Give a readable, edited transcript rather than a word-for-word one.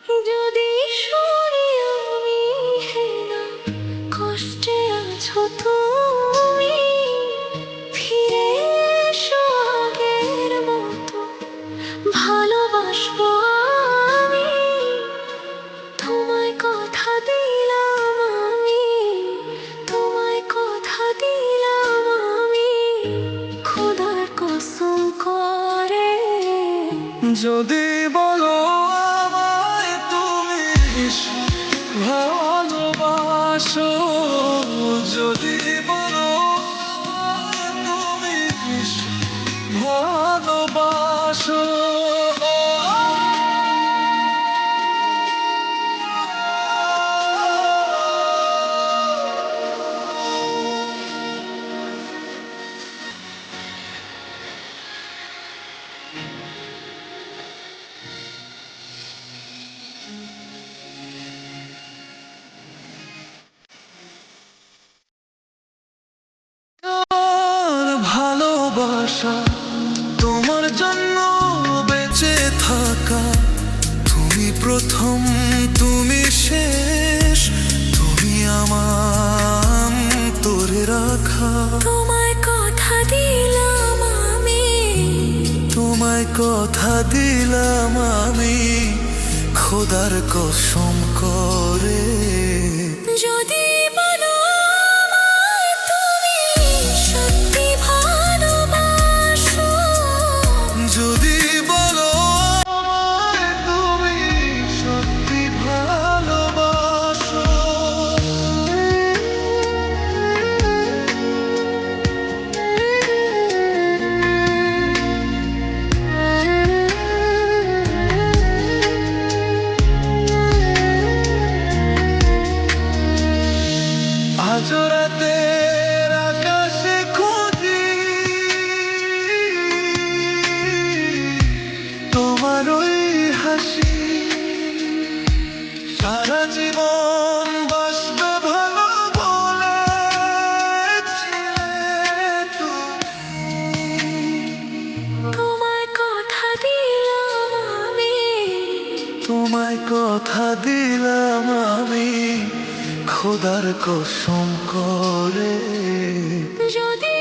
যদি শুনি আমি হেনা কষ্টে আছো তুমি, ফিরে এসো আগের মতো ভালোবাসবো আমি। তোমায় কথা দিলাম আমি, তোমায় কথা দিলাম আমি, খোদার কসম করে। যদি বলো আমায় তুমি ভালোবাসো, যদি বলো আমায় তুমি ভালোবাসো। আর ভালোবাসা তোমার জন্য বেঁচে থাকা, তুমি প্রথম তুমি শেষ, তুমি আমার তোরে রাখা। তোমায় কথা দিলাম আমি, তোমায় কথা দিলাম আমি, খোদার কসম করে। যদি বলো আমায় তুমি সত্যি ভালোবাসো, যদি বলো আমায় তুমি সত্যি ভালোবাসো। আজ রাতের আকাশে খুঁজি তোমার ওই হাসি, সারা জীবন বাসবে ভালো বলেছিলে তুমি। তোমায় কথা দিলাম আমি, তোমায় কথা দিলাম আমি, খোদার কসম করে। যদি